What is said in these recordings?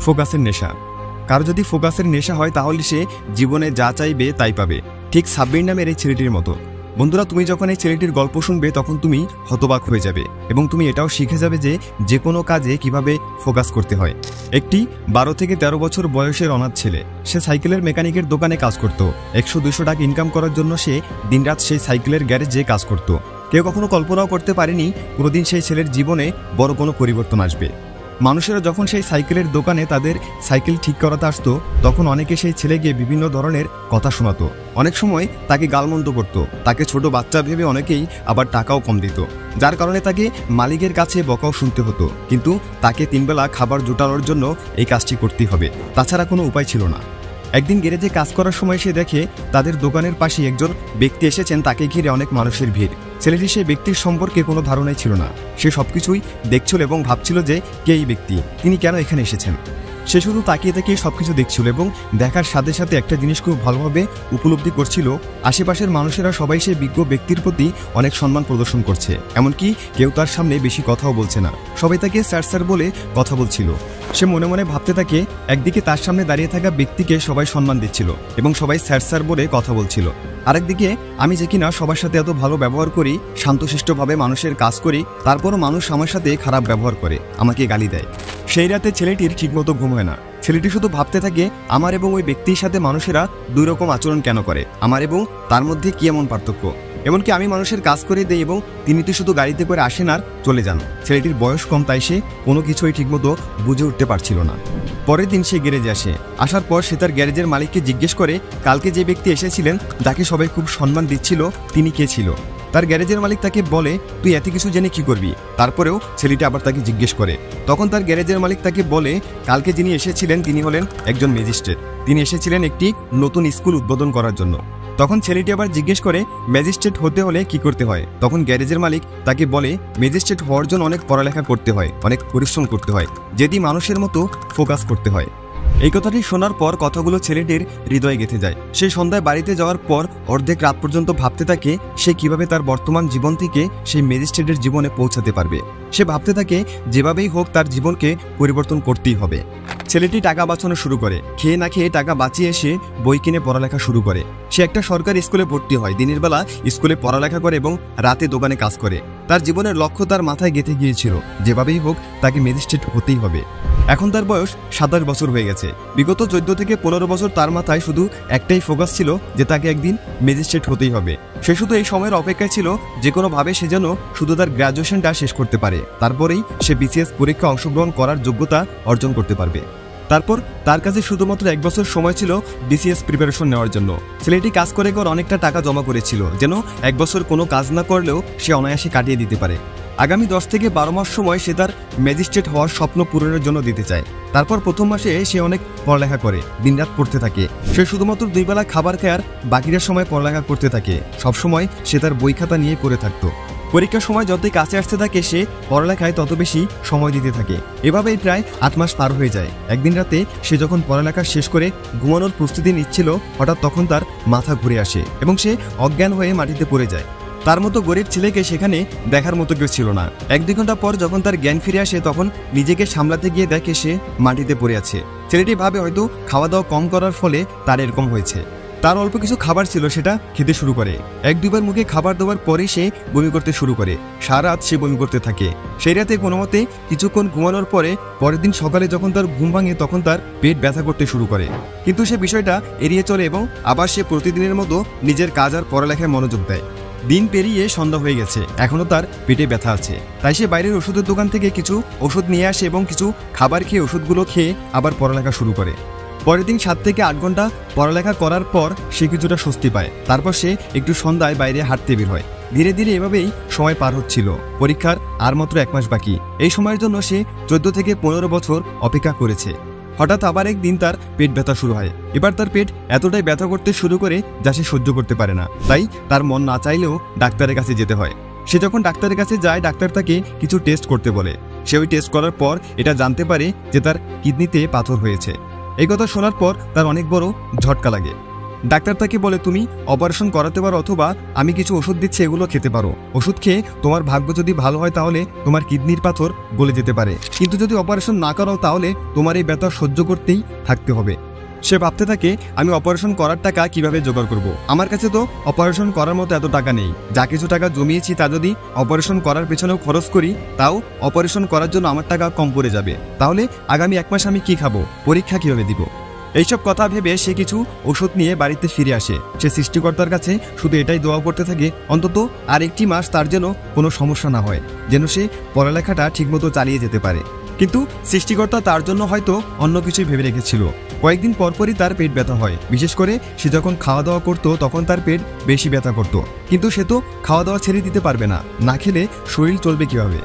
ফোকাসের নেশা। কারো যদি ফোকাসের নেশা হয় তাহলে সে জীবনে যা চাইবে তাই পাবে, ঠিক সাব্বির নামের এই ছেলেটির মতো। বন্ধুরা, তুমি যখন এই ছেলেটির গল্প শুনবে তখন তুমি হতবাক হয়ে যাবে এবং তুমি এটাও শিখে যাবে যে কোনো কাজে কিভাবে ফোকাস করতে হয়। একটি 12 থেকে 13 বছর বয়সের অনাথ ছেলে, সে সাইকেলের মেকানিকের দোকানে কাজ করত। 100-200 টাকা ইনকাম করার জন্য সে দিনরাত সেই সাইকেলের গ্যারেজে কাজ করত। কেউ কখনো কল্পনাও করতে পারেনি কোনোদিন সেই ছেলের জীবনে বড় কোনো পরিবর্তন আসবে। মানুষেরা যখন সেই সাইকেলের দোকানে তাদের সাইকেল ঠিক করাতে আসতো তখন অনেকে সেই ছেলেকে বিভিন্ন ধরনের কথা শোনাতো। অনেক সময় তাকে গালমন্দ করত, তাকে ছোট বাচ্চা ভেবে অনেকেই আবার টাকাও কম দিত, যার কারণে তাকে মালিকের কাছে বকাও শুনতে হতো। কিন্তু তাকে 3 বেলা খাবার জোটানোর জন্য এই কাজটি করতেই হবে, তাছাড়া কোনো উপায় ছিল না। একদিন গ্যারেজে কাজ করার সময় সে দেখে তাদের দোকানের পাশে একজন ব্যক্তি এসেছেন, তাকে ঘিরে অনেক মানুষের ভিড়। ছেলেটি সেই ব্যক্তির সম্পর্কে কোনো ধারণাই ছিল না, সে সবকিছুই দেখছিল এবং ভাবছিল যে কে এই ব্যক্তি, তিনি কেন এখানে এসেছেন। সে শুধু তাকিয়ে তাকিয়ে সবকিছু দেখছিল এবং দেখার সাথে সাথে একটা জিনিস খুব ভালোভাবে উপলব্ধি করছিল, আশেপাশের মানুষেরা সবাই সেই বিজ্ঞ ব্যক্তির প্রতি অনেক সম্মান প্রদর্শন করছে, এমনকি কেউ তার সামনে বেশি কথাও বলছে না, সবাই তাকে স্যার স্যার বলে কথা বলছিল। সে মনে মনে ভাবতে থাকে, একদিকে তার সামনে দাঁড়িয়ে থাকা ব্যক্তিকে সবাই সম্মান দিচ্ছিল এবং সবাই স্যার স্যার বলে কথা বলছিল, আরেকদিকে আমি যে কিনা সবার সাথে এত ভালো ব্যবহার করি, শান্তশিষ্টভাবে মানুষের কাজ করি, তারপরও মানুষ আমার সাথে খারাপ ব্যবহার করে, আমাকে গালি দেয়। সেই রাতে ছেলেটির ঠিকমতো ঘুম হয় না। ছেলেটি শুধু ভাবতে থাকে, আমার এবং ওই ব্যক্তির সাথে মানুষেরা 2 রকম আচরণ কেন করে, আমার এবং তার মধ্যে কি এমন পার্থক্য। এমনকি আমি মানুষের কাজ করে দেই এবং তিনি তো শুধু গাড়িতে করে আসেন আর চলে যান। ছেলেটির বয়স কম, তাই সে কোনো কিছুই ঠিকমতো বুঝে উঠতে পারছিল না। পরের দিন সে গ্যারেজে আসে। আসার পর সে তার গ্যারেজের মালিককে জিজ্ঞেস করে কালকে যে ব্যক্তি এসেছিলেন, যাকে সবাই খুব সম্মান দিচ্ছিল, তিনি কে ছিল। তার গ্যারেজের মালিক তাকে বলে, তুই এত কিছু জেনে কি করবি। তারপরেও ছেলেটি আবার তাকে জিজ্ঞেস করে। তখন তার গ্যারেজের মালিক তাকে বলে, কালকে যিনি এসেছিলেন তিনি হলেন একজন ম্যাজিস্ট্রেট, তিনি এসেছিলেন একটি নতুন স্কুল উদ্বোধন করার জন্য। তখন ছেলেটি আবার জিজ্ঞেস করে, ম্যাজিস্ট্রেট হতে হলে কি করতে হয়। তখন গ্যারেজের মালিক তাকে বলে, ম্যাজিস্ট্রেট হওয়ার জন্য অনেক পড়ালেখা করতে হয়, অনেক পরিশ্রম করতে হয়, যদি মানুষের মতো ফোকাস করতে হয়। এই কথাটি শোনার পর কথাগুলো ছেলেটির হৃদয়ে গেঁথে যায়। সে সন্ধ্যায় বাড়িতে যাওয়ার পর অর্ধেক রাত পর্যন্ত ভাবতে থাকে সে কিভাবে তার বর্তমান জীবন থেকে সেই ম্যাজিস্ট্রেটের জীবনে পৌঁছাতে পারবে। সে ভাবতে থাকে যেভাবেই হোক তার জীবনকে পরিবর্তন করতেই হবে। ছেলেটি টাকা বাঁচানো শুরু করে, খেয়ে না খেয়ে টাকা বাঁচিয়ে সে বই কিনে পড়ালেখা শুরু করে। সে একটা সরকারি স্কুলে ভর্তি হয়, দিনের বেলা স্কুলে পড়ালেখা করে এবং রাতে দোকানে কাজ করে। তার জীবনের লক্ষ্য তার মাথায় গেঁথে গিয়েছিল, যেভাবেই হোক তাকে ম্যাজিস্ট্রেট হতেই হবে। এখন তার বয়স 27 বছর হয়ে গেছে। বিগত 14 থেকে 15 বছর তার মাথায় শুধু একটাই ফোকাস ছিল যে তাকে একদিন ম্যাজিস্ট্রেট হতেই হবে। সে শুধু এই সময়ের অপেক্ষায় ছিল যে কোনোভাবে সে যেন শুধু তার গ্র্যাজুয়েশনটা শেষ করতে পারে, তারপরেই সে বিসিএস পরীক্ষা অংশগ্রহণ করার যোগ্যতা অর্জন করতে পারবে। তারপর তার কাছে শুধুমাত্র 1 বছর সময় ছিল বিসিএস প্রিপারেশন নেওয়ার জন্য। ছেলেটি কাজ করে অনেকটা টাকা জমা করেছিল, যেন 1 বছর কোনো কাজ না করলেও সে অনায়াসে কাটিয়ে দিতে পারে। আগামী 10 থেকে 12 মাস সময় সে তার ম্যাজিস্ট্রেট হওয়ার স্বপ্ন পূরণের জন্য দিতে চায়। তারপর প্রথম মাসে সে অনেক পড়ালেখা করে, দিনরাত পড়তে থাকে। সে শুধুমাত্র 2 বেলা খাবার খায় আর বাকিটা সময় পড়ালেখা করতে থাকে। সবসময় সে তার বই খাতা নিয়ে পড়ে থাকতো। পরীক্ষার সময় যতই কাছে আসতে থাকে সে পড়ালেখায় তত বেশি সময় দিতে থাকে। এভাবেই প্রায় 8 মাস পার হয়ে যায়। একদিন রাতে সে যখন পড়ালেখা শেষ করে ঘুমানোর প্রস্তুতি নিচ্ছিল, হঠাৎ তখন তার মাথা ঘুরে আসে এবং সে অজ্ঞান হয়ে মাটিতে পড়ে যায়। তার মতো গরিব ছেলেকে সেখানে দেখার মতো কেউ ছিল না। 1-2 ঘন্টা পর যখন তার জ্ঞান ফিরে আসে তখন নিজেকে সামলাতে গিয়ে দেখে সে মাটিতে পড়ে আছে। ছেলেটি ভাবে হয়তো খাওয়া দাওয়া কম করার ফলে তার এরকম হয়েছে। তার অল্প কিছু খাবার ছিল, সেটা খেতে শুরু করে। 1-2 বার মুখে খাবার দেওয়ার পরে সে বমি করতে শুরু করে। সারা রাত সে বমি করতে থাকে। সেই রাতে কোনো মতে কিছুক্ষণ ঘুমানোর পরে পরের দিন সকালে যখন তার ঘুম ভাঙে তখন তার পেট ব্যথা করতে শুরু করে। কিন্তু সে বিষয়টা এড়িয়ে চলে এবং আবার সে প্রতিদিনের মতো নিজের কাজ আর পড়ালেখায় মনোযোগ দেয়। দিন পেরিয়ে সন্ধ্যা হয়ে গেছে, এখনো তার পেটে ব্যথা আছে। তাই সে বাইরের ওষুধের দোকান থেকে কিছু ওষুধ নিয়ে আসে এবং কিছু খাবার খেয়ে ওষুধগুলো খেয়ে আবার পড়ালেখা শুরু করে। পরের দিন 7 থেকে 8 ঘন্টা পড়ালেখা করার পর সে কিছুটা স্বস্তি পায়। তারপর সে একটু সন্ধ্যায় বাইরে হাঁটতে বের হয়। ধীরে ধীরে এভাবেই সময় পার হচ্ছিল। পরীক্ষার আর মাত্র 1 মাস বাকি। এই সময়ের জন্য সে 14 থেকে 15 বছর অপেক্ষা করেছে। হঠাৎ আবার একদিন তার পেট ব্যথা শুরু হয়। এবার তার পেট এতটাই ব্যথা করতে শুরু করে যা সে সহ্য করতে পারে না। তাই তার মন না চাইলেও ডাক্তারের কাছে যেতে হয়। সে যখন ডাক্তারের কাছে যায়, ডাক্তার তাকে কিছু টেস্ট করতে বলে। সে ওই টেস্ট করার পর এটা জানতে পারে যে তার কিডনিতে পাথর হয়েছে। এই কথা শোনার পর তার অনেক বড় ঝটকা লাগে। ডাক্তার তাকে বলে তুমি অপারেশন করাতে পারো অথবা আমি কিছু ওষুধ দিচ্ছি এগুলো খেতে পারো। ওষুধ খেয়ে তোমার ভাগ্য যদি ভালো হয় তাহলে তোমার কিডনির পাথর গলে যেতে পারে, কিন্তু যদি অপারেশন না করাও তাহলে তোমার এই ব্যথা সহ্য করতেই থাকতে হবে। সে ভাবতে থাকে আমি অপারেশন করার টাকা কিভাবে জোগাড় করব। আমার কাছে তো অপারেশন করার মতো এত টাকা নেই। যা কিছু টাকা জমিয়েছি তা যদি অপারেশন করার পেছনেও খরচ করি তাও অপারেশন করার জন্য আমার টাকা কম পড়ে যাবে। তাহলে আগামী 1 মাস আমি কি খাবো, পরীক্ষা কিভাবে দিব? এইসব কথা ভেবে সে কিছু ওষুধ নিয়ে বাড়িতে ফিরে আসে। সে সৃষ্টিকর্তার কাছে শুধু এটাই দোয়া করতে থাকে অন্তত আর 1টি মাস তার যেন কোনো সমস্যা না হয়, যেন সে পড়ালেখাটা ঠিকমতো চালিয়ে যেতে পারে। কিন্তু সৃষ্টিকর্তা তার জন্য হয়তো অন্য কিছুই ভেবে রেখেছিল। কয়েকদিন পরপরই তার পেট ব্যথা হয়। বিশেষ করে সে যখন খাওয়া দাওয়া করতো তখন তার পেট বেশি ব্যথা করত। কিন্তু সে তো খাওয়া দাওয়া ছেড়ে দিতে পারবে না, না খেলে শরীর চলবে কিভাবে?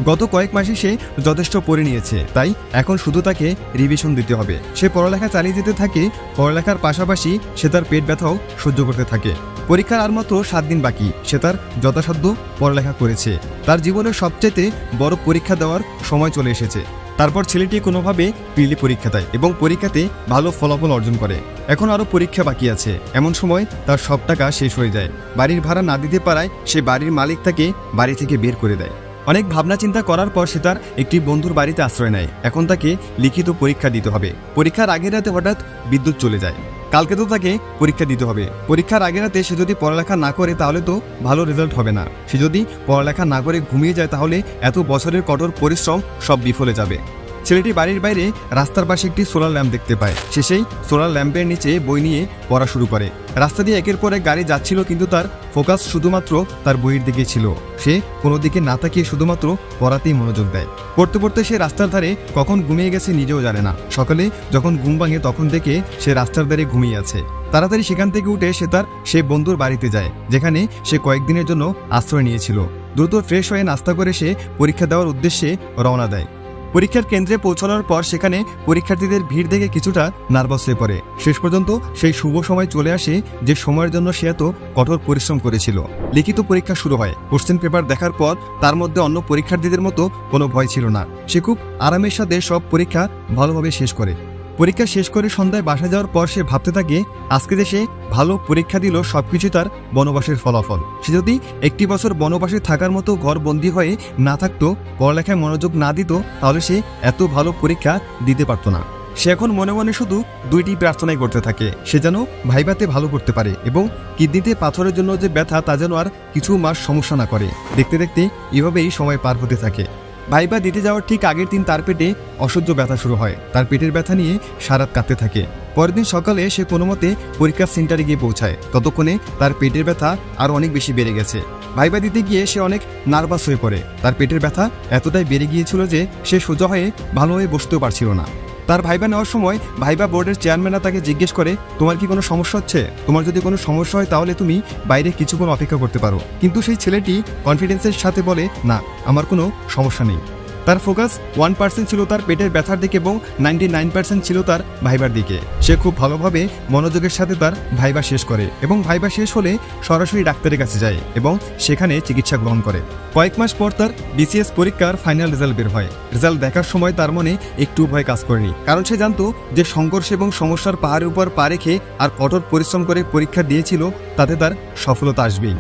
গত কয়েক মাসে সে যথেষ্ট পড়ে নিয়েছে, তাই এখন শুধু তাকে রিভিশন দিতে হবে। সে পড়ালেখা চালিয়ে যেতে থাকে, পড়ালেখার পাশাপাশি সে তার পেট ব্যথাও সহ্য করতে থাকে। পরীক্ষার আর মাত্র 7 দিন বাকি। সে তার যথাসাধ্য পড়ালেখা করেছে। তার জীবনের সবচেয়ে বড় পরীক্ষা দেওয়ার সময় চলে এসেছে। তারপর ছেলেটি কোনোভাবে প্রিলি পরীক্ষা দেয় এবং পরীক্ষাতে ভালো ফলাফল অর্জন করে। এখন আরও পরীক্ষা বাকি আছে। এমন সময় তার সব টাকা শেষ হয়ে যায়। বাড়ির ভাড়া না দিতে পারায় সে বাড়ির মালিক তাকে বাড়ি থেকে বের করে দেয়। অনেক ভাবনা চিন্তা করার পর সে তার একটি বন্ধুর বাড়িতে আশ্রয় নেয়। এখন তাকে লিখিত পরীক্ষা দিতে হবে। পরীক্ষার আগের রাতে হঠাৎ বিদ্যুৎ চলে যায়। কালকে তো তাকে পরীক্ষা দিতে হবে। পরীক্ষার আগের রাতে সে যদি পড়ালেখা না করে তাহলে তো ভালো রেজাল্ট হবে না। সে যদি পড়ালেখা না করে ঘুমিয়ে যায় তাহলে এত বছরের কঠোর পরিশ্রম সব বিফলে যাবে। ছেলেটি বাড়ির বাইরে রাস্তার পাশে একটি সোলার ল্যাম্প দেখতে পায়। সে সেই সোলার ল্যাম্পের নিচে বই নিয়ে পড়া শুরু করে। রাস্তা দিয়ে একের পর এক গাড়ি যাচ্ছিল, কিন্তু তার ফোকাস শুধুমাত্র তার বইয়ের দিকে ছিল। সে কোনো দিকে না তাকিয়ে শুধুমাত্র পড়াতেই মনোযোগ দেয়। পড়তে পড়তে সে রাস্তার ধারে কখন ঘুমিয়ে গেছে নিজেও জানে না। সকালে যখন ঘুম ভাঙে তখন থেকে সে রাস্তার ধারে ঘুমিয়ে আছে। তাড়াতাড়ি সেখান থেকে উঠে সে তার সেই বন্ধুর বাড়িতে যায়, যেখানে সে কয়েকদিনের জন্য আশ্রয় নিয়েছিল। দ্রুত ফ্রেশ হয়ে নাস্তা করে সে পরীক্ষা দেওয়ার উদ্দেশ্যে রওনা দেয়। পরীক্ষার কেন্দ্রে পৌঁছানোর পর সেখানে পরীক্ষার্থীদের ভিড় দেখে কিছুটা নার্ভাস হয়ে পড়ে। শেষ পর্যন্ত সেই শুভ সময় চলে আসে যে সময়ের জন্য সে এত কঠোর পরিশ্রম করেছিল। লিখিত পরীক্ষা শুরু হয়। কোশ্চেন পেপার দেখার পর তার মধ্যে অন্য পরীক্ষার্থীদের মতো কোনো ভয় ছিল না। সে খুব আরামের সাথে সব পরীক্ষা ভালোভাবে শেষ করে। পরীক্ষা শেষ করে সন্ধ্যায় বাসা যাওয়ার পর সে ভাবতে থাকে আজকে যে সে ভালো পরীক্ষা দিল সবকিছু তার বনবাসের ফলাফল। সে যদি 1টি বছর বনবাসে থাকার মতো ঘর বন্দী হয়ে না থাকতো, পড়ালেখায় মনোযোগ না দিত, তাহলে সে এত ভালো পরীক্ষা দিতে পারত না। সে এখন মনে মনে শুধু 2টি প্রার্থনাই করতে থাকে। সে যেন ভাইভাতে ভালো করতে পারে এবং কিডনিতে পাথরের জন্য যে ব্যথা তা যেন আর কিছু মাস সমস্যা না করে। দেখতে দেখতে এভাবেই সময় পার হতে থাকে। ভাইবা দিতে যাওয়ার ঠিক আগের দিন তার পেটে অসহ্য ব্যথা শুরু হয়। তার পেটের ব্যথা নিয়ে সারাত কাঁদতে থাকে। পরের দিন সকালে সে কোনো মতে পরীক্ষার সেন্টারে গিয়ে পৌঁছায়। ততক্ষণে তার পেটের ব্যথা আরও অনেক বেশি বেড়ে গেছে। ভাইবা দিতে গিয়ে সে অনেক নার্ভাস হয়ে পড়ে। তার পেটের ব্যথা এতটাই বেড়ে গিয়েছিল যে সে সোজা হয়ে ভালোভাবে বসতেও পারছিল না। তার ভাইবা নেওয়ার সময় ভাইবা বোর্ডের চেয়ারম্যানরা তাকে জিজ্ঞেস করে তোমার কি কোনো সমস্যা হচ্ছে? তোমার যদি কোনো সমস্যা হয় তাহলে তুমি বাইরে কিছুক্ষণ অপেক্ষা করতে পারো। কিন্তু সেই ছেলেটি কনফিডেন্সের সাথে বলে না, আমার কোনো সমস্যা নেই। তার ফোকাস 1% ছিল তার পেটের ব্যথার দিকে এবং 99% ছিল তার ভাইবার দিকে। সে খুব ভালোভাবে মনোযোগের সাথে তার ভাইবা শেষ করে এবং ভাইবা শেষ হলে সরাসরি ডাক্তারের কাছে যায় এবং সেখানে চিকিৎসা গ্রহণ করে। কয়েক মাস পর তার বিসিএস পরীক্ষার ফাইনাল রেজাল্ট বের হয়। রেজাল্ট দেখার সময় তার মনে একটু ভয় কাজ করেনি, কারণ সে জানতো যে সংঘর্ষ এবং সমস্যার পাহাড়ের উপর পা রেখে আর কঠোর পরিশ্রম করে পরীক্ষা দিয়েছিল, তাতে তার সফলতা আসবেই।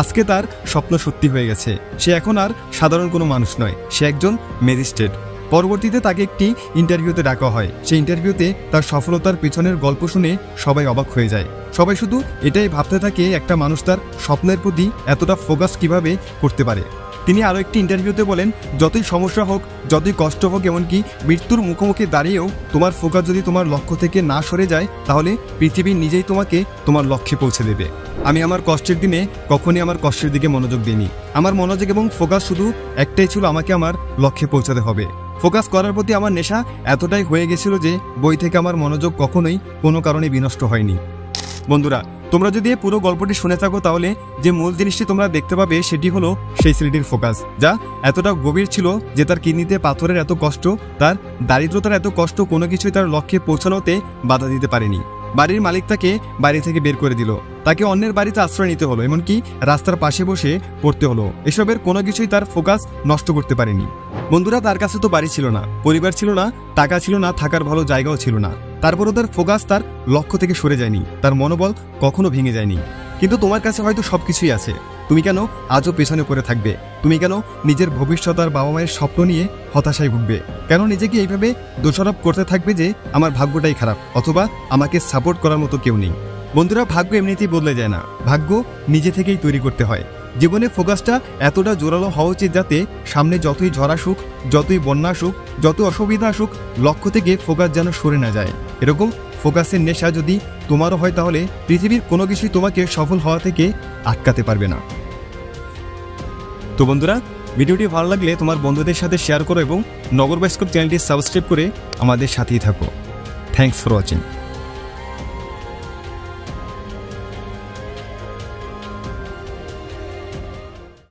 আজকে তার স্বপ্ন সত্যি হয়ে গেছে। সে এখন আর সাধারণ কোনো মানুষ নয়, সে একজন ম্যাজিস্ট্রেট। পরবর্তীতে তাকে একটি ইন্টারভিউতে ডাকা হয়। সেই ইন্টারভিউতে তার সফলতার পিছনের গল্প শুনে সবাই অবাক হয়ে যায়। সবাই শুধু এটাই ভাবতে থাকে একটা মানুষ তার স্বপ্নের প্রতি এতটা ফোকাস কিভাবে করতে পারে। তিনি আরও একটি ইন্টারভিউতে বলেন যতই সমস্যা হোক, যতই কষ্ট হোক, এমনকি মৃত্যুর মুখোমুখি দাঁড়িয়েও তোমার ফোকাস যদি তোমার লক্ষ্য থেকে না সরে যায় তাহলে পৃথিবী নিজেই তোমাকে তোমার লক্ষ্যে পৌঁছে দেবে। আমি আমার কষ্টের দিনে কখনই আমার কষ্টের দিকে মনোযোগ দিইনি। আমার মনোযোগ এবং ফোকাস শুধু একটাই ছিল, আমাকে আমার লক্ষ্যে পৌঁছাতে হবে। ফোকাস করার প্রতি আমার নেশা এতটাই হয়ে গেছিল যে বই থেকে আমার মনোযোগ কখনোই কোনো কারণে বিনষ্ট হয়নি। বন্ধুরা, তোমরা যদি এই পুরো গল্পটি শুনে থাকো তাহলে যে মূল জিনিসটি তোমরা দেখতে পাবে সেটি হলো সেই ছেলেটির ফোকাস, যা এতটা গভীর ছিল যে তার কিডনিতে পাথরের এত কষ্ট, তার দারিদ্রতার এত কষ্ট কোনো কিছুই তার লক্ষ্যে পৌঁছানোতে বাধা দিতে পারেনি। বাড়ির মালিক তাকে বাড়ি থেকে বের করে দিল, তাকে অন্যের বাড়িতে আশ্রয় নিতে হলো, এমনকি রাস্তার পাশে বসে পড়তে হলো। এসবের কোনো কিছুই তার ফোকাস নষ্ট করতে পারেনি। বন্ধুরা, তার কাছে তো বাড়ি ছিল না, পরিবার ছিল না, টাকা ছিল না, থাকার ভালো জায়গাও ছিল না। তারপরও তার ফোকাস তার লক্ষ্য থেকে সরে যায়নি, তার মনোবল কখনো ভেঙে যায়নি। কিন্তু তোমার কাছে হয়তো সবকিছুই আছে, তুমি কেন আজও পেছনে পড়ে থাকবে? তুমি কেন নিজের ভবিষ্যৎ আর বাবা মায়ের স্বপ্ন নিয়ে হতাশায় ভুগবে? কেন নিজেকে এইভাবে দোষারোপ করতে থাকবে যে আমার ভাগ্যটাই খারাপ, অথবা আমাকে সাপোর্ট করার মতো কেউ নেই? বন্ধুরা, ভাগ্য এমনিতেই বদলে যায় না, ভাগ্য নিজে থেকেই তৈরি করতে হয়। জীবনে ফোকাসটা এতটা জোরালো হওয়া উচিত যাতে সামনে যতই ঝড় আসুক, যতই বন্যা আসুক, যত অসুবিধা আসুক, লক্ষ্য থেকে ফোকাস যেন সরে না যায়। এরকম ফোকাসের নেশা যদি তোমারও হয় তাহলে পৃথিবীর কোনো কিছুই তোমাকে সফল হওয়া থেকে আটকাতে পারবে না। তো বন্ধুরা, ভিডিওটি ভালো লাগলে তোমার বন্ধুদের সাথে শেয়ার করো এবং নগর বায়োস্কোপ চ্যানেলটি সাবস্ক্রাইব করে আমাদের সাথেই থাকো। Thanks for watching.